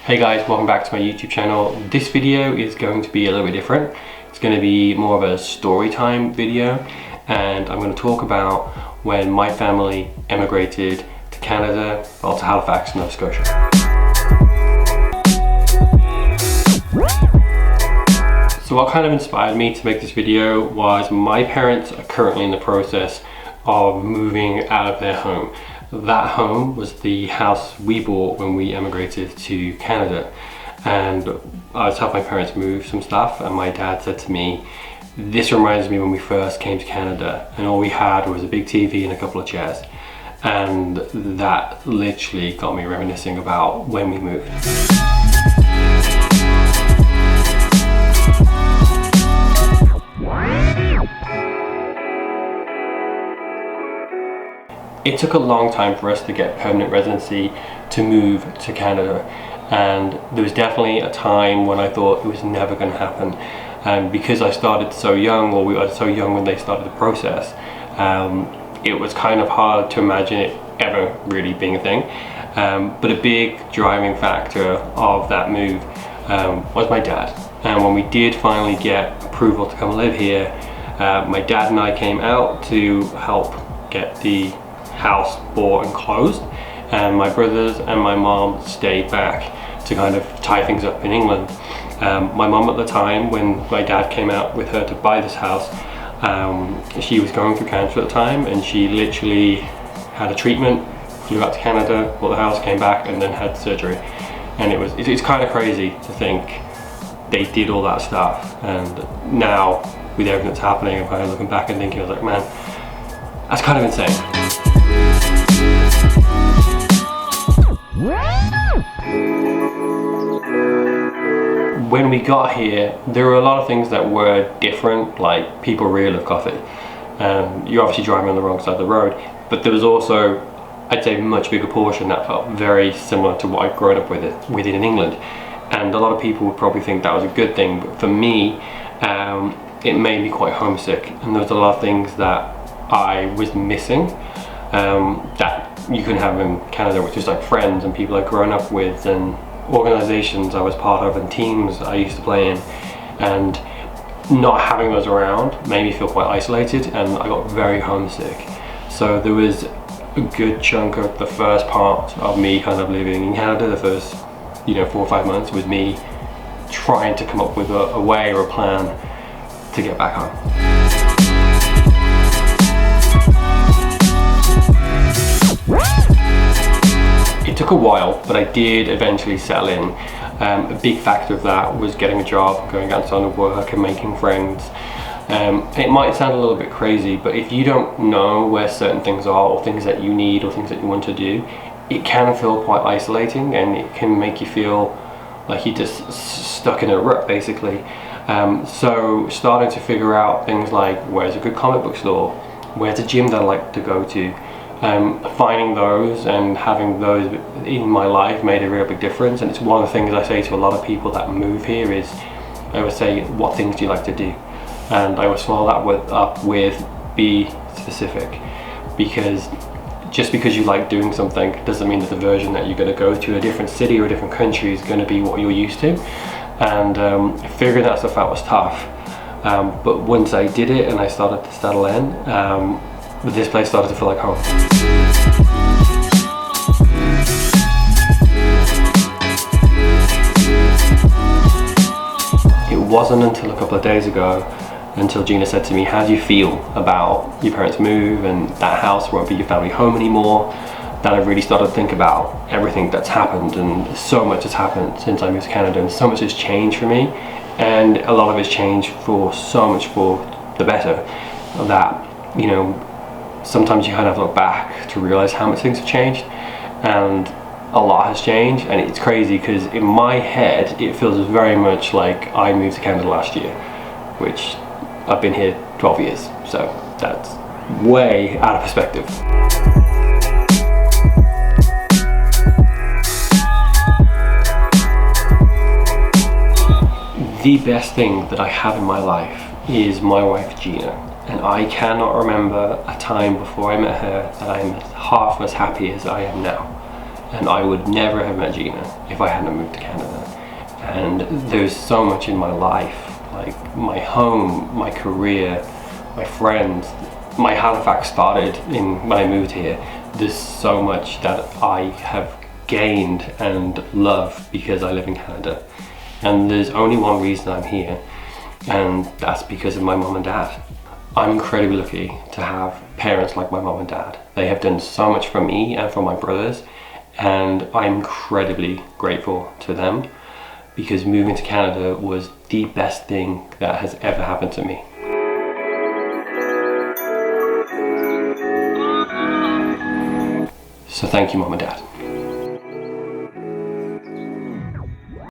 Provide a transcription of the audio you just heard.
Hey guys, welcome back to my YouTube channel. This video is going to be a little bit different. It's going to be more of a story time video, and I'm going to talk about when my family emigrated to Canada, well, to Halifax, Nova Scotia. So what kind of inspired me to make this video was my parents are currently in the process of moving out of their home. That home was the house we bought when we emigrated to Canada, and I was helping my parents move some stuff, and my dad said to me, this reminds me when we first came to Canada and all we had was a big TV and a couple of chairs, and that literally got me reminiscing about when we moved. It took a long time for us to get permanent residency to move to Canada, and there was definitely a time when I thought it was never going to happen. And because I started so young, or we were so young when they started the process, it was kind of hard to imagine it ever really being a thing. But a big driving factor of that move was my dad. And when we did finally get approval to come live here, my dad and I came out to help get the house bought and closed, and my brothers and my mom stayed back to kind of tie things up in England. My mom at the time, when my dad came out with her to buy this house, she was going through cancer at the time, and she literally had a treatment, flew out to Canada, bought the house, came back, and then had surgery. And it's kind of crazy to think they did all that stuff, and now with everything that's happening, I'm kind of looking back and thinking, I was like, man, that's kind of insane. When we got here, there were a lot of things that were different, like people really love coffee. You're obviously driving on the wrong side of the road, but there was also, I'd say, a much bigger portion that felt very similar to what I'd grown up with in England. And a lot of people would probably think that was a good thing, but for me, it made me quite homesick, and there was a lot of things that I was missing that you can have in Canada, which is like friends and people I'd grown up with, and organizations I was part of, and teams I used to play in, and not having those around made me feel quite isolated, and I got very homesick. So there was a good chunk of the first part of me kind of living in Canada, the first 4 or 5 months, with me trying to come up with a way or a plan to get back home. It took a while, but I did eventually settle in. A big factor of that was getting a job, going outside of work and making friends. It might sound a little bit crazy, but if you don't know where certain things are, or things that you need, or things that you want to do, it can feel quite isolating, and it can make you feel like you're just stuck in a rut, basically. So starting to figure out things like, where's a good comic book store, where's a gym that I like to go to, finding those and having those in my life made a real big difference. And it's one of the things I say to a lot of people that move here is, I always say, what things do you like to do? And I always follow that up with be specific, because just because you like doing something doesn't mean that the version that you're going to go to a different city or a different country is going to be what you're used to. And figuring that stuff out was tough, but once I did it and I started to settle in, this place started to feel like home. It wasn't until a couple of days ago, until Gina said to me, how do you feel about your parents' move and that house won't be your family home anymore, that I really started to think about everything that's happened, and so much has happened since I moved to Canada, and so much has changed for me, and a lot of it's changed for so much for the better, that sometimes you kind of look back to realize how much things have changed, and a lot has changed. And it's crazy because in my head it feels very much like I moved to Canada last year, which I've been here 12 years, so that's way out of perspective. The best thing that I have in my life is my wife Gina. And I cannot remember a time before I met her that I'm half as happy as I am now. and I would never have met Gina if I hadn't moved to Canada. And there's so much in my life, like my home, my career, my friends. My Halifax started when I moved here. There's so much that I have gained and love because I live in Canada. And there's only one reason I'm here, and that's because of my mom and dad. I'm incredibly lucky to have parents like my mom and dad. They have done so much for me and for my brothers, and I'm incredibly grateful to them, because moving to Canada was the best thing that has ever happened to me. So thank you, Mom and Dad.